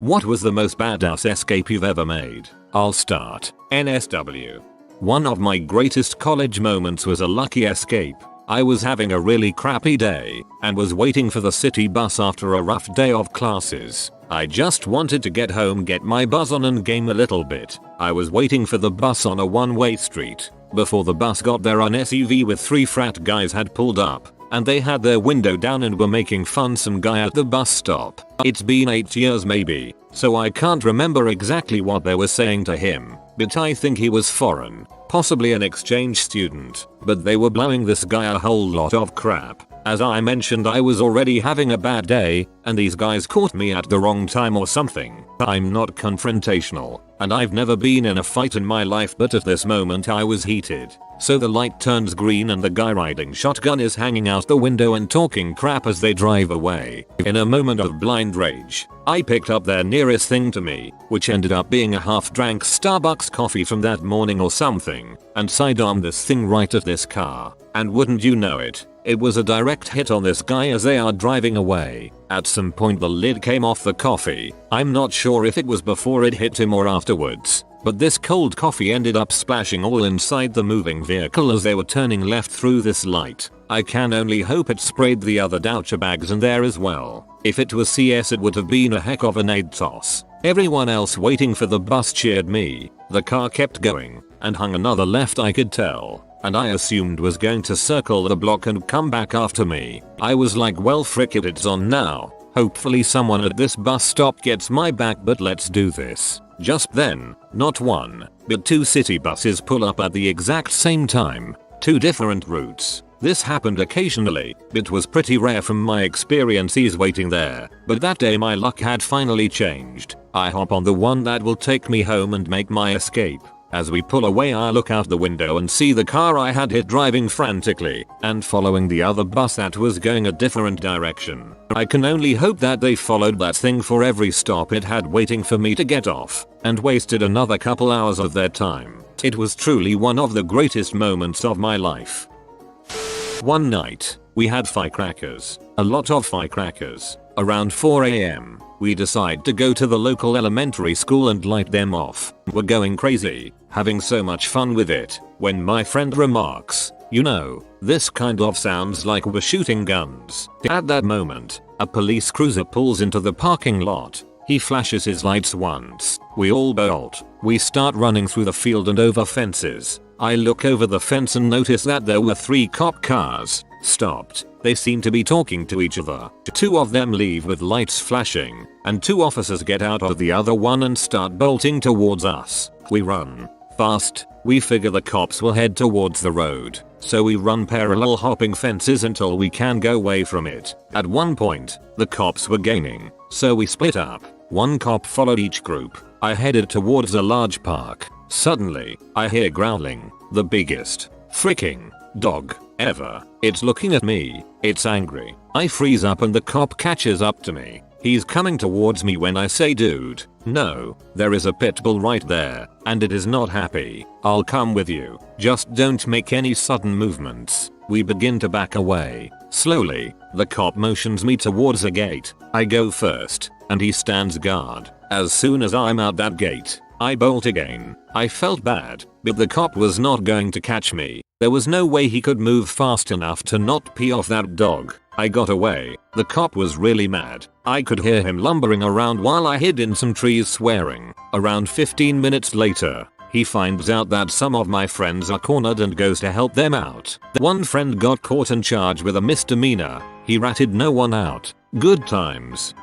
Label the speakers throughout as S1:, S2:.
S1: What was the most badass escape you've ever made? I'll start. NSW. One of my greatest college moments was a lucky escape. I was having a really crappy day and was waiting for the city bus after a rough day of classes. I just wanted to get home, get my buzz on and game a little bit. I was waiting for the bus on a one-way street. Before the bus got there, an SUV with 3 frat guys had pulled up, and they had their window down and were making fun some guy at the bus stop. It's been 8 years maybe, so I can't remember exactly what they were saying to him, but I think he was foreign, possibly an exchange student, but they were blowing this guy a whole lot of crap. As I mentioned, I was already having a bad day, and these guys caught me at the wrong time or something. I'm not confrontational, and I've never been in a fight in my life, but at this moment I was heated. So the light turns green and the guy riding shotgun is hanging out the window and talking crap as they drive away. In a moment of blind rage, I picked up their nearest thing to me, which ended up being a half-drank Starbucks coffee from that morning or something, and sidearmed this thing right at this car. And wouldn't you know it, it was a direct hit on this guy as they are driving away. At some point the lid came off the coffee. I'm not sure if it was before it hit him or afterwards, but this cold coffee ended up splashing all inside the moving vehicle as they were turning left through this light. I can only hope it sprayed the other Doucher bags in there as well. If it was CS, it would have been a heck of an aid toss. Everyone else waiting for the bus cheered me. The car kept going and hung another left, I could tell, and I assumed was going to circle the block and come back after me. I was like, well frick it, it's on now. Hopefully someone at this bus stop gets my back, but let's do this. Just then, not one, but 2 city buses pull up at the exact same time. 2 different routes. This happened occasionally, but was pretty rare from my experiences waiting there. But that day my luck had finally changed. I hop on the one that will take me home and make my escape. As we pull away, I look out the window and see the car I had hit driving frantically and following the other bus that was going a different direction. I can only hope that they followed that thing for every stop it had waiting for me to get off and wasted another couple hours of their time. It was truly one of the greatest moments of my life. One night, we had firecrackers. A lot of firecrackers. Around 4 AM, we decide to go to the local elementary school and light them off. We're going crazy, having so much fun with it, when my friend remarks, "You know, this kind of sounds like we're shooting guns." At that moment, a police cruiser pulls into the parking lot. He flashes his lights once. We all bolt. We start running through the field and over fences. I look over the fence and notice that there were 3 cop cars stopped. They seem to be talking to each other. 2 of them leave with lights flashing, and 2 officers get out of the other one and start bolting towards us. We run fast. We figure the cops will head towards the road, so we run parallel hopping fences until we can go away from it. At one point, the cops were gaining, so we split up. 1 cop followed each group. I headed towards a large park. Suddenly, I hear growling. The biggest freaking dog ever. It's looking at me. It's angry. I freeze up and the cop catches up to me. He's coming towards me when I say, "Dude, no, there is a pit bull right there, and it is not happy. I'll come with you. Just don't make any sudden movements." We begin to back away. Slowly, the cop motions me towards a gate. I go first, and he stands guard. As soon as I'm out that gate, I bolt again. I felt bad, but the cop was not going to catch me. There was no way he could move fast enough to not pee off that dog. I got away. The cop was really mad. I could hear him lumbering around while I hid in some trees swearing. Around 15 minutes later, he finds out that some of my friends are cornered and goes to help them out. One friend got caught and charged with a misdemeanor. He ratted no one out. Good times.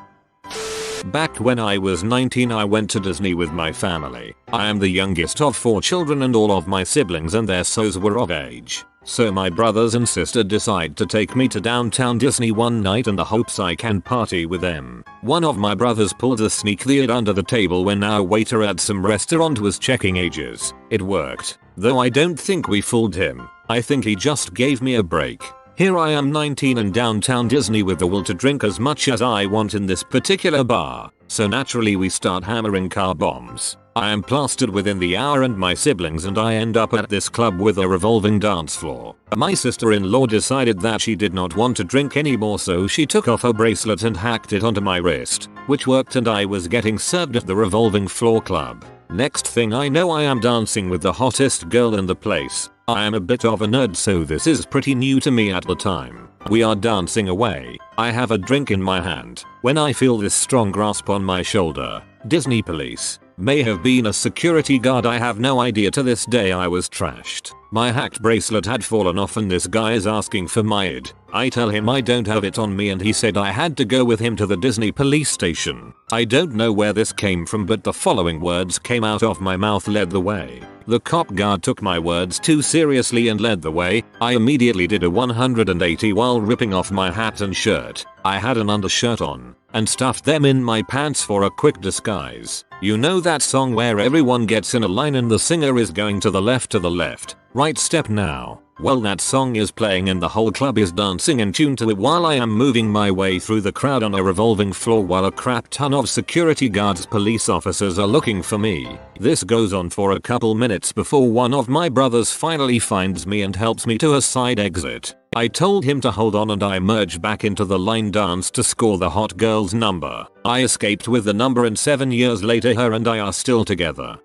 S1: Back when I was 19, I went to Disney with my family. I am the youngest of 4 children and all of my siblings and their sons were of age. So my brothers and sister decide to take me to downtown Disney one night in the hopes I can party with them. One of my brothers pulled a sneak lead under the table when our waiter at some restaurant was checking ages. It worked, though I don't think we fooled him. I think he just gave me a break. Here I am 19 in downtown Disney with the will to drink as much as I want in this particular bar. So naturally we start hammering car bombs. I am plastered within the hour and my siblings and I end up at this club with a revolving dance floor. My sister-in-law decided that she did not want to drink anymore, so she took off her bracelet and hacked it onto my wrist, which worked, and I was getting served at the revolving floor club. Next thing I know, I am dancing with the hottest girl in the place. I am a bit of a nerd, so this is pretty new to me at the time. We are dancing away. I have a drink in my hand when I feel this strong grasp on my shoulder. Disney police. May have been a security guard, I have no idea. To this day I was trashed. My hacked bracelet had fallen off and this guy is asking for my ID. I tell him I don't have it on me and he said I had to go with him to the Disney police station. I don't know where this came from, but the following words came out of my mouth: led the way. The cop guard took my words too seriously and led the way. I immediately did a 180 while ripping off my hat and shirt. I had an undershirt on and stuffed them in my pants for a quick disguise. You know that song where everyone gets in a line and the singer is going to the left, right step now? Well, that song is playing and the whole club is dancing in tune to it while I am moving my way through the crowd on a revolving floor while a crap ton of security guards, police officers are looking for me. This goes on for a couple minutes before one of my brothers finally finds me and helps me to a side exit. I told him to hold on and I merged back into the line dance to score the hot girl's number. I escaped with the number and 7 years later her and I are still together.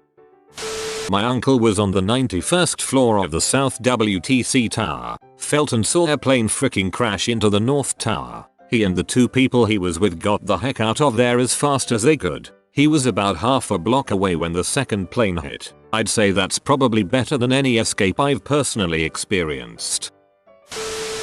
S1: My uncle was on the 91st floor of the South WTC Tower. Felt and saw a plane freaking crash into the North Tower. He and the two people he was with got the heck out of there as fast as they could. He was about half a block away when the second plane hit. I'd say that's probably better than any escape I've personally experienced.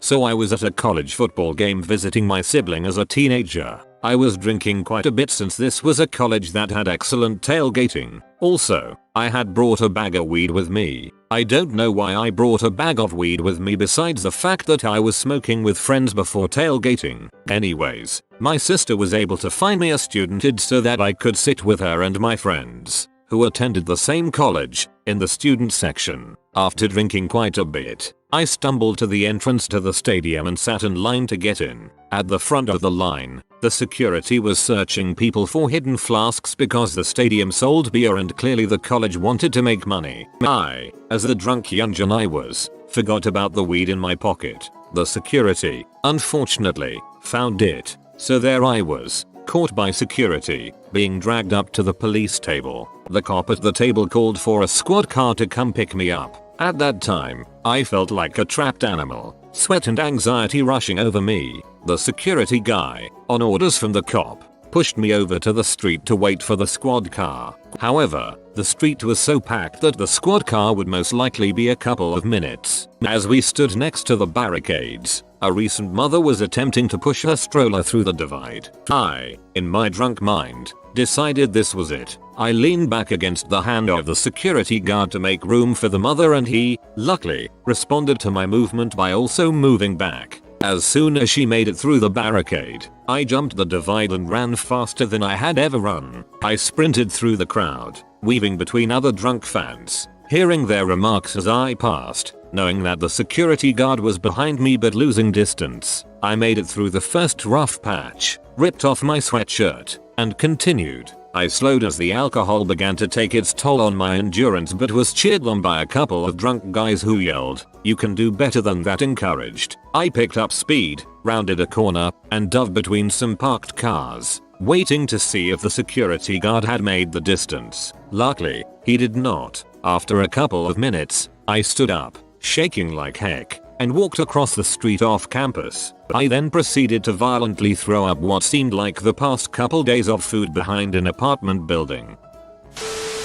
S1: So I was at a college football game visiting my sibling as a teenager. I was drinking quite a bit since this was a college that had excellent tailgating. Also, I had brought a bag of weed with me. I don't know why I brought a bag of weed with me besides the fact that I was smoking with friends before tailgating. Anyways, my sister was able to find me a student ID so that I could sit with her and my friends, who attended the same college, in the student section. After drinking quite a bit, I stumbled to the entrance to the stadium and sat in line to get in. At the front of the line, the security was searching people for hidden flasks because the stadium sold beer and clearly the college wanted to make money. I, as the drunk youngin I was, forgot about the weed in my pocket. The security, unfortunately, found it. So there I was, caught by security, being dragged up to the police table. The cop at the table called for a squad car to come pick me up. At that time, I felt like a trapped animal, sweat and anxiety rushing over me. The security guy, on orders from the cop, pushed me over to the street to wait for the squad car. However, the street was so packed that the squad car would most likely be a couple of minutes. As we stood next to the barricades, a recent mother was attempting to push her stroller through the divide. I, in my drunk mind, decided this was it. I leaned back against the hand of the security guard to make room for the mother and he, luckily, responded to my movement by also moving back. As soon as she made it through the barricade, I jumped the divide and ran faster than I had ever run. I sprinted through the crowd, weaving between other drunk fans, hearing their remarks as I passed, knowing that the security guard was behind me but losing distance. I made it through the first rough patch, ripped off my sweatshirt, and continued. I slowed as the alcohol began to take its toll on my endurance but was cheered on by a couple of drunk guys who yelled, "You can do better than that," encouraged. I picked up speed, rounded a corner, and dove between some parked cars, waiting to see if the security guard had made the distance. Luckily, he did not. After a couple of minutes, I stood up, shaking like heck, and walked across the street off campus. I then proceeded to violently throw up what seemed like the past couple days of food behind an apartment building.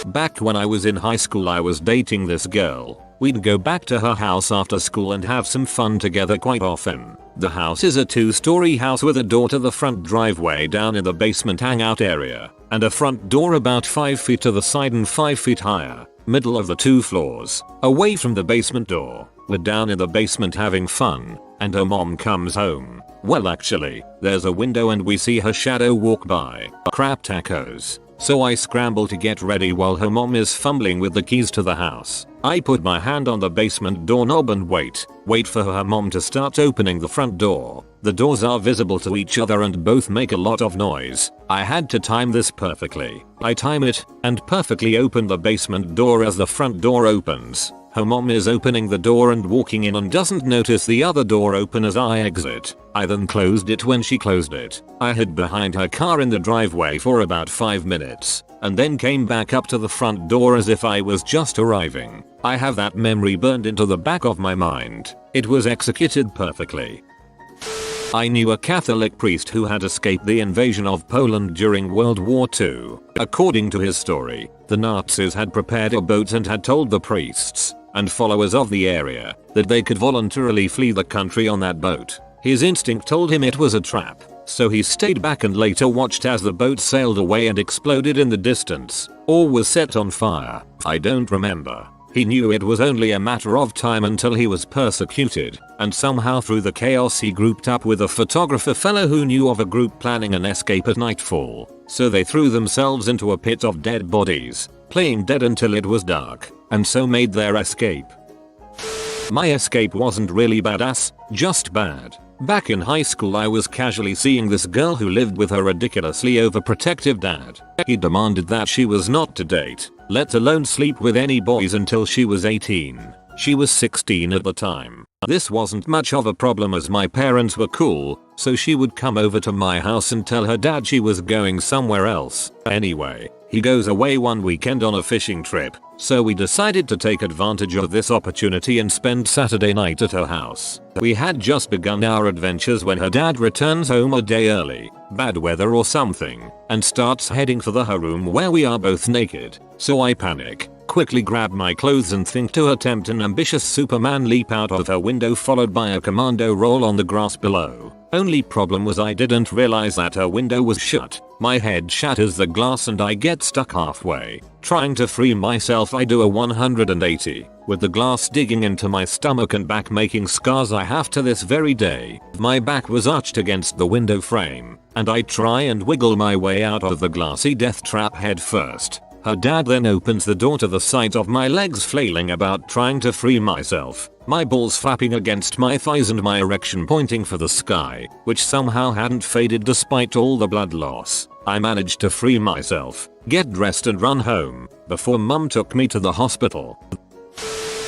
S1: Back when I was in high school, I was dating this girl. We'd go back to her house after school and have some fun together quite often. The house is a 2-story house with a door to the front driveway down in the basement hangout area, and a front door about 5 feet to the side and 5 feet higher, middle of the 2 floors, away from the basement door. We're down in the basement having fun, and her mom comes home. Well, actually, there's a window and we see her shadow walk by. Crap tacos. so I scramble to get ready while her mom is fumbling with the keys to the house. I put my hand on the basement doorknob and wait for her mom to start opening the front door. The doors are visible to each other and both make a lot of noise. I had to time this perfectly. I time it and perfectly open the basement door as the front door opens. Her mom is opening the door and walking in and doesn't notice the other door open as I exit. I then closed it when she closed it. I hid behind her car in the driveway for about 5 minutes and then came back up to the front door as if I was just arriving. I have that memory burned into the back of my mind. It was executed perfectly. I knew a Catholic priest who had escaped the invasion of Poland during World War II. According to his story, the Nazis had prepared a boat and had told the priests and followers of the area that they could voluntarily flee the country on that boat. His instinct told him it was a trap, so he stayed back and later watched as the boat sailed away and exploded in the distance, or was set on fire. I don't remember. He knew it was only a matter of time until he was persecuted, and somehow through the chaos he grouped up with a photographer fellow who knew of a group planning an escape at nightfall. So they threw themselves into a pit of dead bodies, playing dead until it was dark, and so made their escape. My escape wasn't really badass, just bad. Back in high school I was casually seeing this girl who lived with her ridiculously overprotective dad. He demanded that she was not to date, let alone sleep with any boys until she was 18. She was 16 at the time. This wasn't much of a problem as my parents were cool, so she would come over to my house and tell her dad she was going somewhere else. Anyway, he goes away one weekend on a fishing trip, so we decided to take advantage of this opportunity and spend Saturday night at her house. We had just begun our adventures when her dad returns home a day early, bad weather or something, and starts heading for her room where we are both naked. So I panic, quickly grab my clothes and think to attempt an ambitious Superman leap out of her window followed by a commando roll on the grass below. Only problem was I didn't realize that her window was shut. My head shatters the glass and I get stuck halfway. Trying to free myself I do a 180, with the glass digging into my stomach and back making scars I have to this very day. My back was arched against the window frame, and I try and wiggle my way out of the glassy death trap head first. Her dad then opens the door to the sight of my legs flailing about trying to free myself, my balls flapping against my thighs and my erection pointing for the sky, which somehow hadn't faded despite all the blood loss. I managed to free myself, get dressed and run home, before mum took me to the hospital.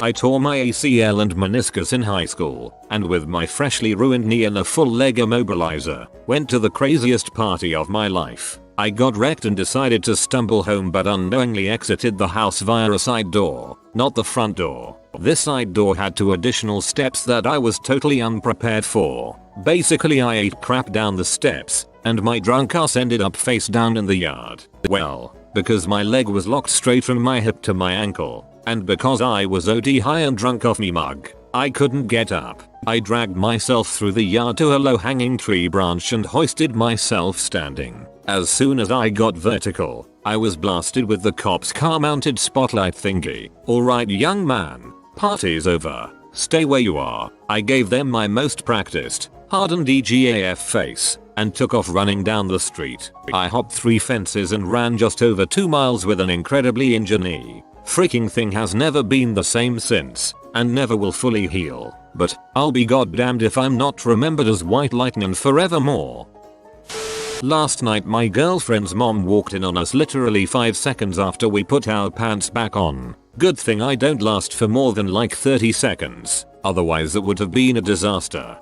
S1: I tore my ACL and meniscus in high school, and with my freshly ruined knee and a full leg immobilizer, went to the craziest party of my life. I got wrecked and decided to stumble home but unknowingly exited the house via a side door, not the front door. This side door had 2 additional steps that I was totally unprepared for. Basically I ate crap down the steps, and my drunk ass ended up face down in the yard. Well, because my leg was locked straight from my hip to my ankle, and because I was OD high and drunk off me mug, I couldn't get up. I dragged myself through the yard to a low-hanging tree branch and hoisted myself standing. As soon as I got vertical, I was blasted with the cop's car-mounted spotlight thingy. Alright young man, party's over. Stay where you are. I gave them my most practiced, hardened EGAF face, and took off running down the street. I hopped 3 fences and ran just over 2 miles with an incredibly injured knee. Freaking thing has never been the same since, and never will fully heal. But I'll be goddamned if I'm not remembered as White Lightning forevermore. Last night my girlfriend's mom walked in on us literally 5 seconds after we put our pants back on. Good thing I don't last for more than like 30 seconds, otherwise it would have been a disaster.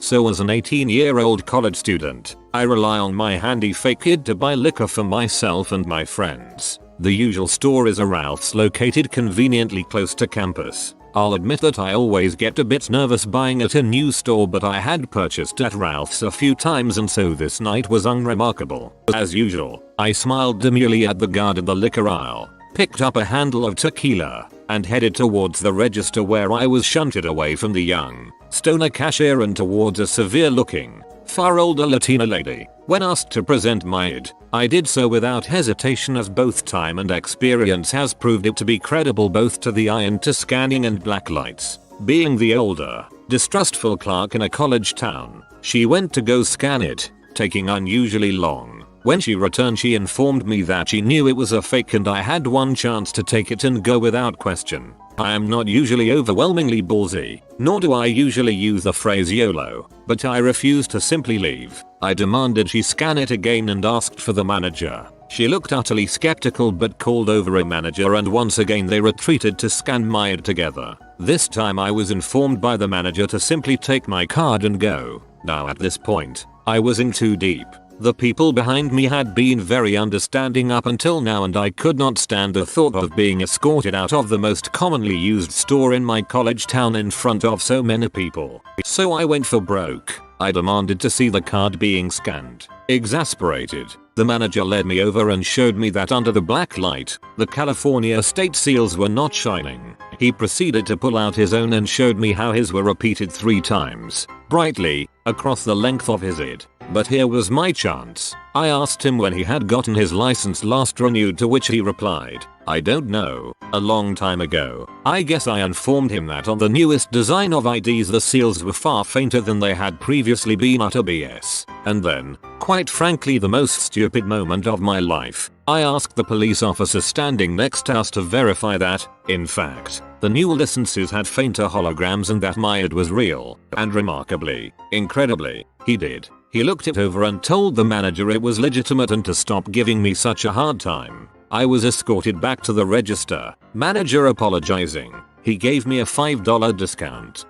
S1: So as an 18-year-old college student, I rely on my handy fake kid to buy liquor for myself and my friends. The usual store is a Ralph's located conveniently close to campus. I'll admit that I always get a bit nervous buying at a new store, but I had purchased at Ralph's a few times and so this night was unremarkable. As usual, I smiled demurely at the guard in the liquor aisle, picked up a handle of tequila, and headed towards the register where I was shunted away from the young, stoner cashier and towards a severe-looking, far older Latina lady. When asked to present my ID, I did so without hesitation as both time and experience has proved it to be credible both to the eye and to scanning and black lights. Being the older, distrustful clerk in a college town, she went to go scan it, taking unusually long. When she returned, she informed me that she knew it was a fake and I had one chance to take it and go without question. I am not usually overwhelmingly ballsy, nor do I usually use the phrase YOLO, but I refused to simply leave. I demanded she scan it again and asked for the manager. She looked utterly skeptical but called over a manager, and once again they retreated to scan my ID together. This time I was informed by the manager to simply take my card and go. Now at this point, I was in too deep. The people behind me had been very understanding up until now, and I could not stand the thought of being escorted out of the most commonly used store in my college town in front of so many people. So I went for broke. I demanded to see the card being scanned. Exasperated, the manager led me over and showed me that under the black light, the California state seals were not shining. He proceeded to pull out his own and showed me how his were repeated 3 times, brightly, across the length of his ID. But here was my chance. I asked him when he had gotten his license last renewed, to which he replied, "I don't know, a long time ago." I guess I informed him that on the newest design of IDs the seals were far fainter than they had previously been. Utter BS. And then, quite frankly the most stupid moment of my life, I asked the police officer standing next to us to verify that, in fact, the new licenses had fainter holograms and that my ID was real. And remarkably, incredibly, he did. He looked it over and told the manager it was legitimate and to stop giving me such a hard time. I was escorted back to the register, manager apologizing. He gave me a $5 discount.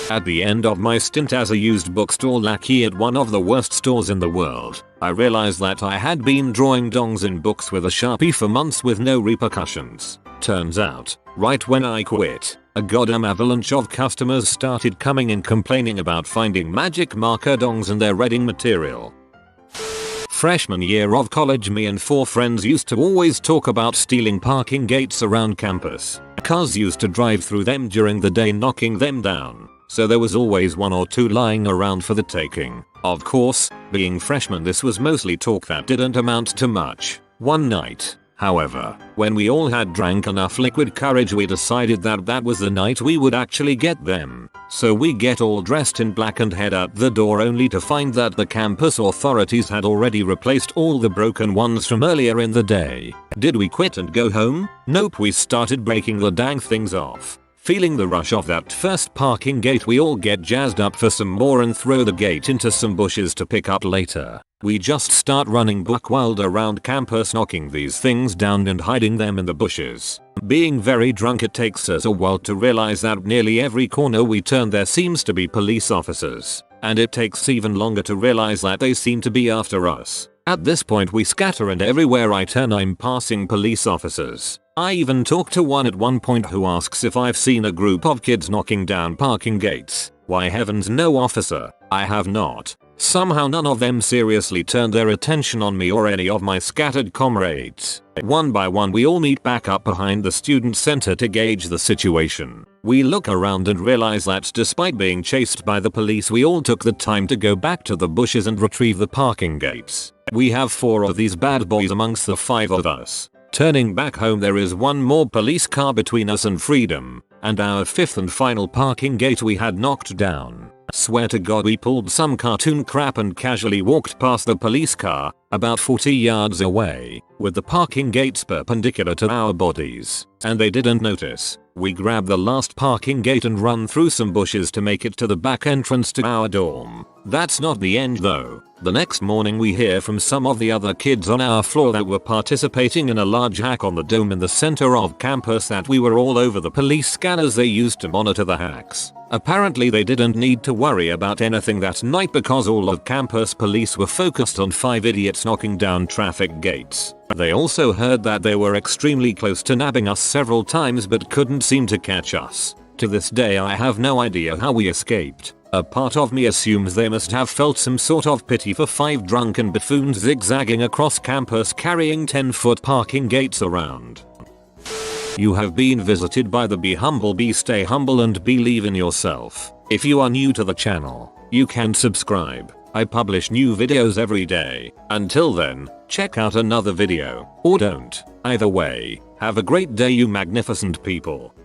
S1: At the end of my stint as a used bookstore lackey at one of the worst stores in the world, I realized that I had been drawing dongs in books with a Sharpie for months with no repercussions. Turns out, right when I quit, a goddamn avalanche of customers started coming in complaining about finding magic marker dongs in their reading material. Freshman year of college, me and 4 friends used to always talk about stealing parking gates around campus. Cars used to drive through them during the day, knocking them down. So there was always 1 or 2 lying around for the taking. Of course, being freshmen, this was mostly talk that didn't amount to much. One night, however, when we all had drank enough liquid courage, we decided that that was the night we would actually get them. So we get all dressed in black and head out the door, only to find that the campus authorities had already replaced all the broken ones from earlier in the day. Did we quit and go home? Nope, we started breaking the dang things off. Feeling the rush of that first parking gate, we all get jazzed up for some more and throw the gate into some bushes to pick up later. We just start running buck wild around campus, knocking these things down and hiding them in the bushes. Being very drunk, it takes us a while to realize that nearly every corner we turn there seems to be police officers. And it takes even longer to realize that they seem to be after us. At this point we scatter, and everywhere I turn I'm passing police officers. I even talk to one at one point who asks if I've seen a group of kids knocking down parking gates. Why heavens no, officer, I have not. Somehow none of them seriously turned their attention on me or any of my scattered comrades. One by one we all meet back up behind the student center to gauge the situation. We look around and realize that despite being chased by the police, we all took the time to go back to the bushes and retrieve the parking gates. We have 4 of these bad boys amongst the 5 of us. Turning back home, there is one more police car between us and freedom, and our 5th and final parking gate we had knocked down. Swear to God, we pulled some cartoon crap and casually walked past the police car, about 40 yards away, with the parking gates perpendicular to our bodies, and they didn't notice. We grab the last parking gate and run through some bushes to make it to the back entrance to our dorm. That's not the end though. The next morning we hear from some of the other kids on our floor that were participating in a large hack on the dome in the center of campus that we were all over the police scanners they used to monitor the hacks. Apparently they didn't need to worry about anything that night because all of campus police were focused on 5 idiots knocking down traffic gates. They also heard that they were extremely close to nabbing us several times but couldn't seem to catch us. To this day I have no idea how we escaped. A part of me assumes they must have felt some sort of pity for 5 drunken buffoons zigzagging across campus carrying 10-foot parking gates around. You have been visited by the Be Humble, Be Stay Humble and Believe in Yourself. If you are new to the channel, you can subscribe. I publish new videos every day. Until then, check out another video, or don't. Either way, have a great day you magnificent people.